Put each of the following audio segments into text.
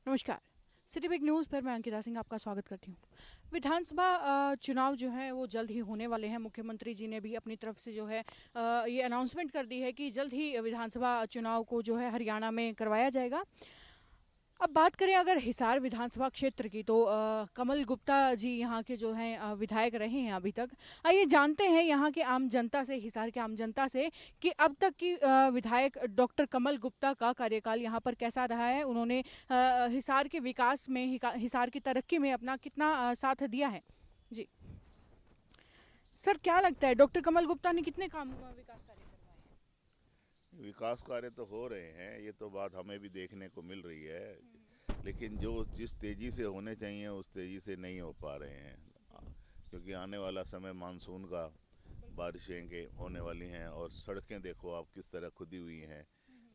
नमस्कार। City big news पर मैं अंकिता सिंह आपका स्वागत करती हूँ। विधानसभा चुनाव जो है वो जल्द ही होने वाले हैं। मुख्यमंत्री जी ने भी अपनी तरफ से जो है ये अनाउंसमेंट कर दी है कि जल्द ही विधानसभा चुनाव को जो है हरियाणा में करवाया जाएगा। अब बात करें अगर हिसार विधानसभा क्षेत्र की तो कमल गुप्ता जी यहाँ के जो हैं विधायक रहे हैं अभी तक। आइए जानते हैं यहाँ के आम जनता से, हिसार के आम जनता से, कि अब तक की विधायक डॉक्टर कमल गुप्ता का कार्यकाल यहाँ पर कैसा रहा है। उन्होंने हिसार के विकास में, हिसार की तरक्की में अपना कितना साथ दिया है। जी सर, क्या लगता है डॉक्टर कमल गुप्ता ने कितने काम विकास कार्य करवाए विकास कार्य तो हो रहे हैं, ये तो बात हमें भी देखने को मिल रही है। हैं? लेकिन जो जिस तेज़ी से होने चाहिए उस तेज़ी से नहीं हो पा रहे हैं। क्योंकि आने वाला समय मानसून का, बिल्कुल। बारिशें के होने वाली हैं और सड़कें देखो आप किस तरह खुदी हुई हैं।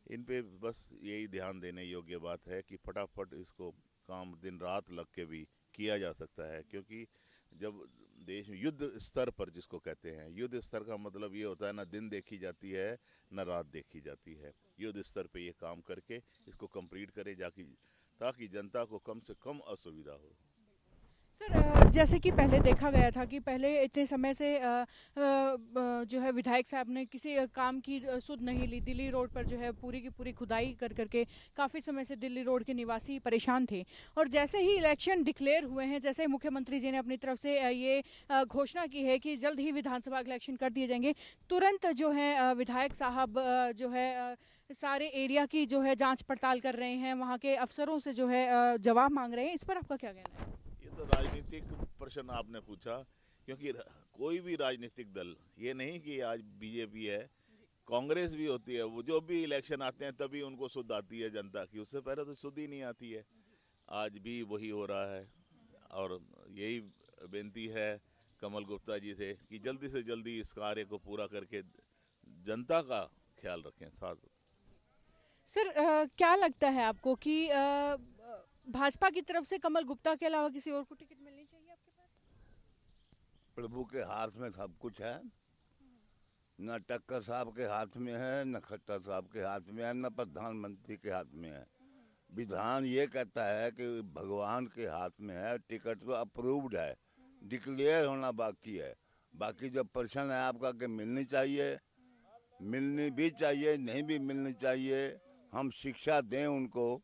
इन पे बस यही ध्यान देने योग्य बात है कि फटाफट इसको काम दिन रात लग के भी किया जा सकता है। क्योंकि जब देश में युद्ध स्तर पर, जिसको कहते हैं युद्ध स्तर का मतलब ये होता है ना दिन देखी जाती है न रात देखी जाती है। युद्ध स्तर पे ये काम करके इसको कंप्लीट करे जाकि ताकि जनता को कम से कम असुविधा हो। सर, जैसे कि पहले देखा गया था कि पहले इतने समय से जो है विधायक साहब ने किसी काम की सुध नहीं ली। दिल्ली रोड पर जो है पूरी की पूरी खुदाई कर करके काफ़ी समय से दिल्ली रोड के निवासी परेशान थे। और जैसे ही इलेक्शन डिक्लेयर हुए हैं, जैसे ही मुख्यमंत्री जी ने अपनी तरफ से ये घोषणा की है कि जल्द ही विधानसभा इलेक्शन कर दिए जाएंगे, तुरंत जो है विधायक साहब जो है सारे एरिया की जो है जांच पड़ताल कर रहे हैं, वहाँ के अफसरों से जो है जवाब मांग रहे हैं। इस पर आपका क्या कहना है? ये तो राजनीतिक प्रश्न आपने पूछा। क्योंकि कोई भी राजनीतिक दल, ये नहीं कि आज बीजेपी है, कांग्रेस भी होती है, वो जो भी इलेक्शन आते हैं तभी उनको सुध आती है जनता की, उससे पहले तो सुध ही नहीं आती है। आज भी वही हो रहा है। और यही बेनती है कमल गुप्ता जी से कि जल्दी से जल्दी इस कार्य को पूरा करके जनता का ख्याल रखें साथ। सर, क्या लगता है आपको कि भाजपा की तरफ से कमल गुप्ता के अलावा किसी और को टिकट मिलनी चाहिए आपके पास? प्रभु के हाथ में सब कुछ है। न टक्कर साहब के हाथ में है, न खट्टर साहब के हाथ में है, न प्रधानमंत्री के हाथ में है। विधान ये कहता है कि भगवान के हाथ में है। टिकट तो अप्रूव्ड है, डिक्लेयर होना बाकी है। बाकी जो प्रश्न है आपका कि मिलनी चाहिए, मिलनी भी चाहिए, नहीं भी मिलनी चाहिए। हम शिक्षा दें उनको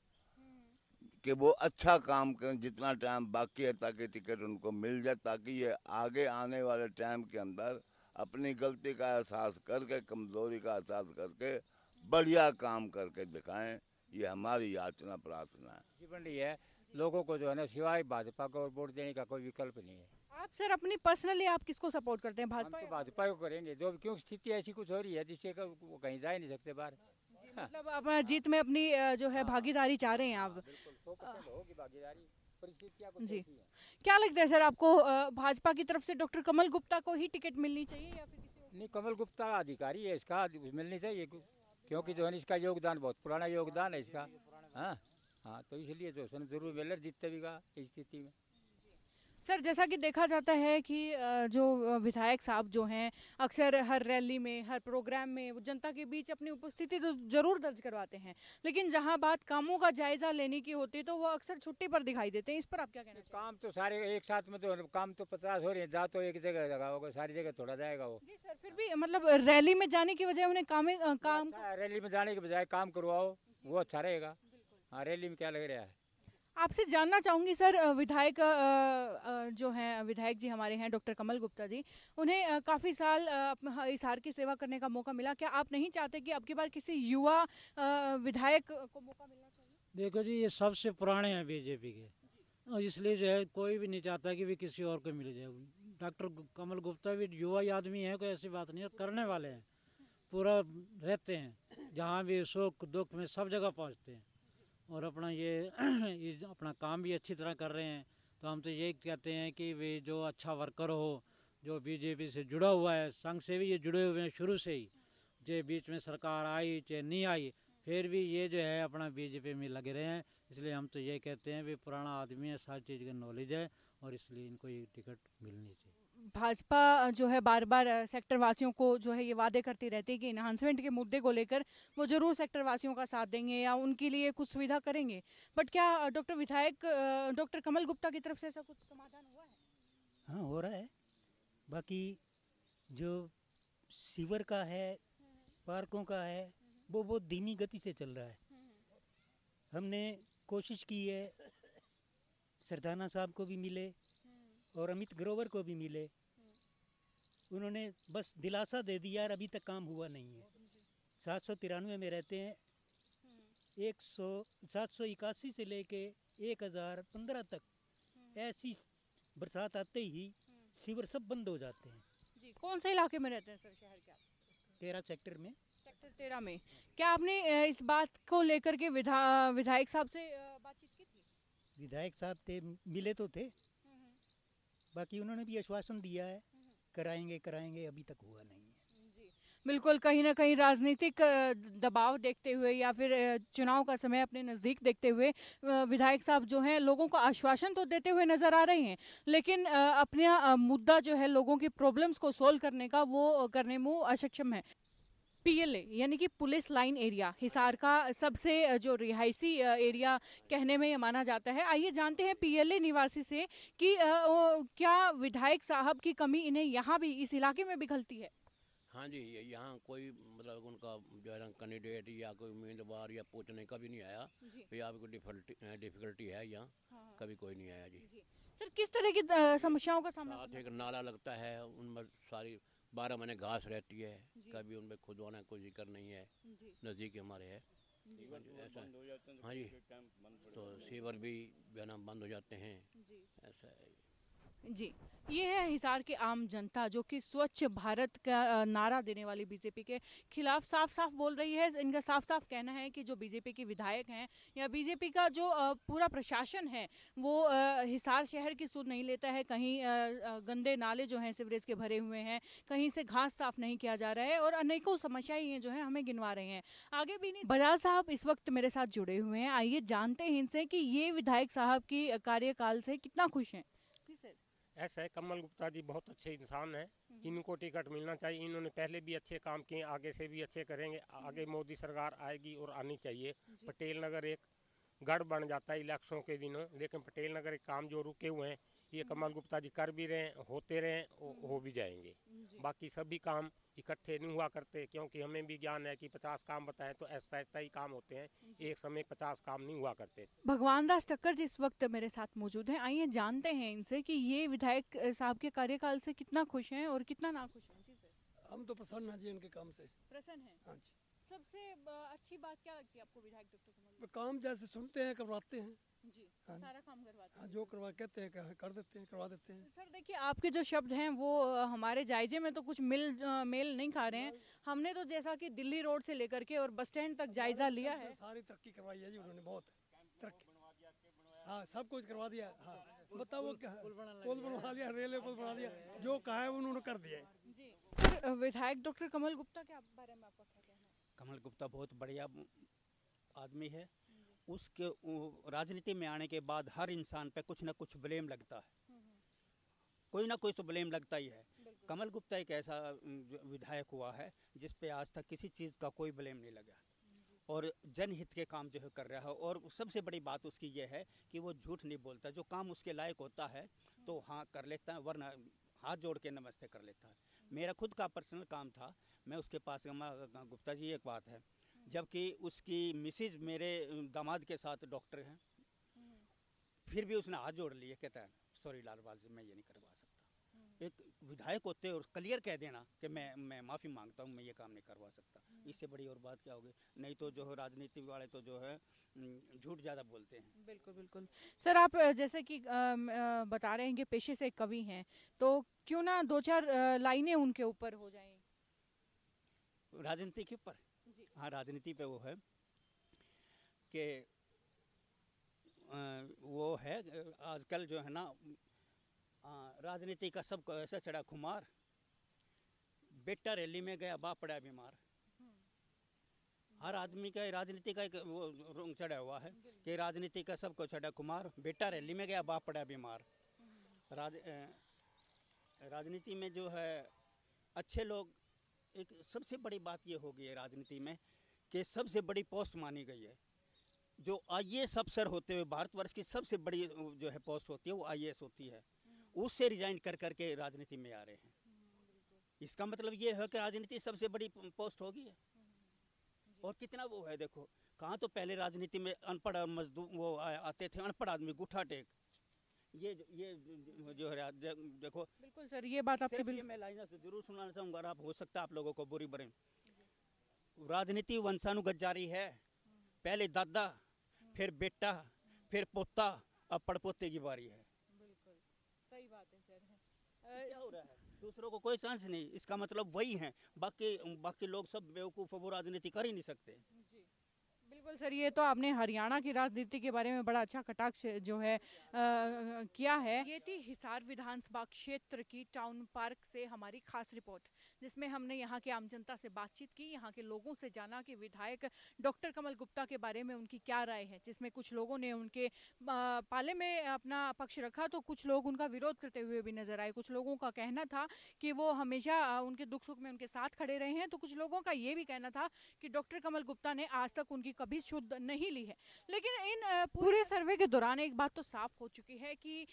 कि वो अच्छा काम करें जितना टाइम बाकी है, ताकि टिकट उनको मिल जाए, ताकि ये आगे आने वाले टाइम के अंदर अपनी गलती का एहसास करके, कमज़ोरी का एहसास करके बढ़िया काम करके दिखाएं। ये हमारी याचना प्रार्थना है। जीवन रही है। लोगों को जो है ना, सिवाय भाजपा को वोट देने का कोई विकल्प नहीं है। आप सर अपनी पर्सनली आप किसको सपोर्ट करते हैं, हम भाजपा तो या कांग्रेस? भाजपा को करेंगे, जो क्योंकि स्थिति ऐसी कुछ हो रही है जिससे वो कहीं जा ही नहीं सकते बाहर। जी, हाँ। मतलब अपना हाँ। जीत में अपनी जो है हाँ। भागीदारी चाह रहे हैं हाँ आप। बिल्कुल, सौ अ, परसेंट होगी भागीदारी। परिस्थितियाँ कुछ जी, ऐसी हैं। क्या लगता है सर आपको, भाजपा की तरफ से डॉक्टर कमल गुप्ता को ही टिकट मिलनी चाहिए या फिर किसी और को नहीं, भी? कमल गुप्ता अधिकारी है, इसका मिलनी चाहिए क्योंकि जो है ना, इसका योगदान बहुत पुराना योगदान है इसका। हाँ। हाँ, तो इसलिए जो है ना, जरूर मिले जीतते भी का इस स्थिति में। सर, जैसा कि देखा जाता है कि जो विधायक साहब जो हैं अक्सर हर रैली में, हर प्रोग्राम में वो जनता के बीच अपनी उपस्थिति तो ज़रूर दर्ज करवाते हैं, लेकिन जहां बात कामों का जायज़ा लेने की होती है तो वो अक्सर छुट्टी पर दिखाई देते हैं। इस पर आप क्या कहना नहीं, चाहेंगे? काम तो सारे एक साथ में तो काम तो 50 हो रहे हैं, जा तो एक जगह लगा होगा, सारी जगह थोड़ा जाएगा वो। जी सर, फिर भी मतलब रैली में जाने की बजाय उन्हें वो काम अच्छा को। है, रैली में जाने के बजाय काम करवाओ, जी वो अच्छा रहेगा। बिल्कुल। हाँ, रैली में क्या लग रहा है। आपसे जानना चाहूँगी सर, विधायक जो हैं विधायक जी हमारे हैं डॉक्टर कमल गुप्ता जी, उन्हें काफ़ी साल हिसार की सेवा करने का मौका मिला। क्या आप नहीं चाहते कि अब की बार किसी युवा विधायक को मौका मिलना चाहिए? देखो जी, ये सबसे पुराने हैं बीजेपी के, और इसलिए जो है कोई भी नहीं चाहता कि भी किसी और को मिल जाए। डॉक्टर कमल गुप्ता भी युवा ही आदमी है, कोई ऐसी बात नहीं है, करने वाले हैं, पूरा रहते हैं जहाँ भी सुख दुख में सब जगह पहुँचते हैं, और अपना ये अपना काम भी अच्छी तरह कर रहे हैं। तो हम तो यही कहते हैं कि वे जो अच्छा वर्कर हो, जो बीजेपी से जुड़ा हुआ है, संघ से भी ये जुड़े हुए हैं शुरू से ही, चाहे बीच में सरकार आई चाहे नहीं आई, फिर भी ये जो है अपना बीजेपी में लगे रहे हैं। इसलिए हम तो ये कहते हैं भी पुराना आदमी है, सारी चीज़ का नॉलेज है, और इसलिए इनको ये टिकट मिलनी चाहिए। भाजपा जो है बार बार सेक्टर वासियों को जो है ये वादे करती रहती है कि इन्हांसमेंट के मुद्दे को लेकर वो जरूर सेक्टर वासियों का साथ देंगे या उनके लिए कुछ सुविधा करेंगे, बट क्या डॉक्टर विधायक डॉक्टर कमल गुप्ता की तरफ से ऐसा कुछ समाधान हुआ है? हाँ हो रहा है। बाकी जो सीवर का है, पार्कों का है, वो बहुत धीमी गति से चल रहा है। हमने कोशिश की है, सरदाना साहब को भी मिले और अमित ग्रोवर को भी मिले, उन्होंने बस दिलासा दे दिया यार अभी तक काम हुआ नहीं है। 793 में रहते हैं, 781 से लेके 1015 तक ऐसी बरसात आते ही सीवर सब बंद हो जाते हैं। जी, कौन से इलाके में रहते हैं सर शहर के आप? 13 सेक्टर में। सेक्टर 13 में। क्या आपने इस बात को लेकर के विधायक साहब से बातचीत की थी? विधायक साहब थे, मिले तो थे, बाकी उन्होंने भी आश्वासन दिया है कराएंगे कराएंगे, अभी तक हुआ नहीं है। बिल्कुल, कहीं ना कहीं राजनीतिक दबाव देखते हुए या फिर चुनाव का समय अपने नज़दीक देखते हुए विधायक साहब जो हैं लोगों को आश्वासन तो देते हुए नज़र आ रहे हैं, लेकिन अपना मुद्दा जो है लोगों की प्रॉब्लम्स को सोल्व करने का वो करने में अक्षम है। पीएलए यानी कि पुलिस लाइन एरिया हिसार का सबसे जो रिहायशी एरिया कहने में ये माना जाता है। आइए जानते हैं पीएलए निवासी से कि क्या विधायक साहब की कमी इन्हें यहाँ भी इस इलाके में भी खलती है? हाँ जी, यहाँ कोई मतलब उनका जो है कैंडिडेट या कोई उम्मीदवार या पूछने का भी नहीं आया कि आपको डिफिकल्टी है यहाँ। हाँ। कभी कोई नहीं आया जी। सर किस तरह की समस्याओं का सामना साथ करना एक नाला लगता है, उनमें सारी 12 महीने घास रहती है, कभी उनमें खुदवाना कोई जिक्र नहीं है, नज़दीक हमारे है ऐसा। हाँ जी, तो सीवर भी जो है ना बंद हो जाते हैं, ऐसा है जी। ये है हिसार की आम जनता जो कि स्वच्छ भारत का नारा देने वाली बीजेपी के खिलाफ साफ साफ बोल रही है। इनका साफ साफ कहना है कि जो बीजेपी के विधायक हैं या बीजेपी का जो पूरा प्रशासन है वो हिसार शहर की सुध नहीं लेता है। कहीं गंदे नाले जो हैं सीवरेज के भरे हुए हैं, कहीं से घास साफ नहीं किया जा रहा है और अनेकों समस्याएं ये जो है हमें गिनवा रहे हैं। आगे भी नहीं, बजाज साहब इस वक्त मेरे साथ जुड़े हुए हैं। आइए जानते हैं इनसे कि ये विधायक साहब की कार्यकाल से कितना खुश हैं। ऐसा है, कमल गुप्ता जी बहुत अच्छे इंसान हैं, इनको टिकट मिलना चाहिए। इन्होंने पहले भी अच्छे काम किए, आगे से भी अच्छे करेंगे। आगे मोदी सरकार आएगी और आनी चाहिए। पटेल नगर एक गढ़ बन जाता है इलेक्शनों के दिनों, लेकिन पटेल नगर के काम जो रुके हुए हैं ये कमल गुप्ता जी कर भी रहे हैं, होते रहे, हो भी जाएंगे। बाकी सभी काम इकट्ठे नहीं हुआ करते, क्योंकि हमें भी ज्ञान है कि 50 काम बताएं तो ऐसा ऐसा ही काम होते हैं, एक समय 50 काम नहीं हुआ करते। भगवान दास टक्कर जी इस वक्त मेरे साथ मौजूद हैं। आइए जानते हैं इनसे कि ये विधायक साहब के कार्यकाल से कितना खुश हैं और कितना नाखुश हैं। जी सर। हम तो प्रसन्न हैं जी इनके काम से। प्रसन्न हैं? हाँ जी। सबसे अच्छी बात क्या लगती है आपको विधायक डॉक्टर कमल? काम जैसे सुनते हैं करवाते हैं जी, हाँ। सारा काम करवाते हाँ, हैं। जो करवा कहते हैं कर देते हैं, करवा देते हैं। सर देखिए आपके जो शब्द हैं वो हमारे जायजे में तो कुछ मेल नहीं खा रहे हैं। हमने तो जैसा कि दिल्ली रोड से लेकर के और बस स्टैंड तक जायजा लिया है। सारी तरक्की करवाई है जी उन्होंने, बहुत तरक्की। हाँ, सब कुछ करवा दिया। हाँ, बताओ वो क्या, पुल बनवा दिया, रेलवे पुल बना दिया, जो कहा है उन्होंने कर दिया है जी। सर विधायक डॉक्टर कमल गुप्ता के बारे में आपका क्या कहना है? कमल गुप्ता बहुत बढ़िया आदमी है। उसके राजनीति में आने के बाद हर इंसान पे कुछ ना कुछ ब्लेम लगता है, कोई ना कोई तो ब्लेम लगता ही है। कमल गुप्ता एक ऐसा विधायक हुआ है जिस पे आज तक किसी चीज़ का कोई ब्लेम नहीं लगा और जनहित के काम जो है कर रहा है। और सबसे बड़ी बात उसकी ये है कि वो झूठ नहीं बोलता, जो काम उसके लायक होता है तो हाँ कर लेता है, वरना हाथ जोड़ के नमस्ते कर लेता है। मेरा खुद का पर्सनल काम था, मैं उसके पास गुप्ता जी एक बात है, जबकि उसकी मिसेज मेरे दामाद के साथ डॉक्टर हैं, फिर भी उसने हाथ जोड़ लिए, कहता है सॉरी लालबाल जी मैं ये नहीं करवा सकता। एक विधायक होते और क्लियर कह देना कि मैं माफ़ी मांगता हूँ, मैं ये काम नहीं करवा सकता, इससे बड़ी और बात क्या होगी। नहीं तो जो है राजनीति वाले तो जो है झूठ ज़्यादा बोलते हैं। बिल्कुल बिल्कुल। सर आप जैसे कि बता रहे हैं कि पेशे से कवि हैं, तो क्यों ना दो चार लाइनें उनके ऊपर हो जाएं राजनीति के ऊपर? हाँ, राजनीति पे वो है कि वो है आजकल जो है ना राजनीति का सबको ऐसा चढ़ा खुमार, बेटा रैली में गया बाप पड़ा बीमार। हर आदमी का राजनीति का एक वो रंग चढ़ा हुआ है कि राजनीति का सबको चढ़ा खुमार, बेटा रैली में गया बाप पड़ा बीमार। राजनीति में जो है अच्छे लोग, एक सबसे बड़ी बात ये हो गई है राजनीति में कि सबसे बड़ी पोस्ट मानी गई है। जो आईएएस अफसर होते हुए भारतवर्ष की सबसे बड़ी जो है पोस्ट होती है वो आईएएस होती है, उससे रिजाइन कर करके राजनीति में आ रहे हैं। इसका मतलब ये है कि राजनीति सबसे बड़ी पोस्ट होगी है। और कितना वो है, देखो कहाँ तो पहले राजनीति में अनपढ़ मजदूर वो आते थे, अनपढ़ आदमी गुठा टेक, ये जो है देखो। बिल्कुल सर, ये बात आपकी सिर्फ ये बिल्कुल मैं लाइन से जरूर सुनाना चाहूँगा, और आप हो सकता है आप लोगों को बुरी बने। राजनीति वंशानुगत जारी है, पहले दादा, फिर बेटा, फिर पोता, अब पड़पोते की बारी है। बिल्कुल सही बात है सर। क्या हो रहा है, दूसरों को कोई चांस नहीं, इसका मतलब वही है। बाकी लोग सब बेवकूफ़, वो राजनीति कर ही नहीं सकते। जी बिल्कुल सर, ये तो आपने हरियाणा की राजनीति के बारे में बड़ा अच्छा कटाक्ष जो है किया है। ये थी हिसार विधानसभा क्षेत्र की टाउन पार्क से हमारी खास रिपोर्ट, जिसमें हमने यहाँ के आम जनता से बातचीत की, यहाँ के लोगों से जाना कि विधायक डॉक्टर कमल गुप्ता के बारे में उनकी क्या राय है। जिसमें कुछ लोगों ने उनके पाले में अपना पक्ष रखा तो कुछ लोग उनका विरोध करते हुए भी नजर आए। कुछ लोगों का कहना था कि वो हमेशा उनके दुख सुख में उनके साथ खड़े रहे हैं, तो कुछ लोगों का ये भी कहना था कि डॉक्टर कमल गुप्ता ने आज तक उनकी कभी शुद्ध नहीं ली है। लेकिन इन पूरे सर्वे के दौरान एक बात तो साफ हो चुकी है कि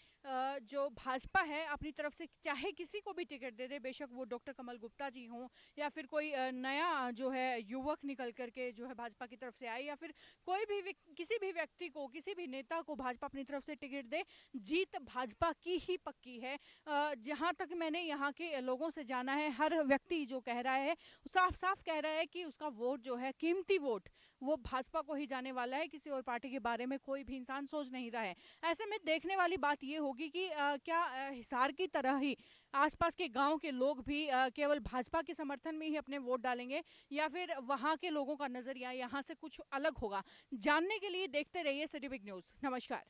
जो भाजपा है अपनी तरफ से चाहे किसी को भी टिकट दे दे, बेशक वो डॉक्टर कमल गुप्ता जी हों या फिर कोई नया जो है युवक निकल करके जो है भाजपा की तरफ से आए, या फिर कोई भी किसी भी व्यक्ति को, किसी भी नेता को भाजपा अपनी तरफ से टिकट दे, जीत भाजपा की ही पक्की है। जहाँ तक मैंने यहाँ के लोगों से जाना है, हर व्यक्ति जो कह रहा है साफ साफ कह रहा है कि उसका वोट जो है, कीमती वोट, वो भाजपा को ही जाने वाला है। किसी और पार्टी के बारे में कोई भी इंसान सोच नहीं रहा है। ऐसे में देखने वाली बात ये होगी कि क्या हिसार की तरह ही आसपास के गांव के लोग भी केवल भाजपा के समर्थन में ही अपने वोट डालेंगे, या फिर वहां के लोगों का नजरिया यहाँ से कुछ अलग होगा। जानने के लिए देखते रहिए सिटी बिग न्यूज़। नमस्कार।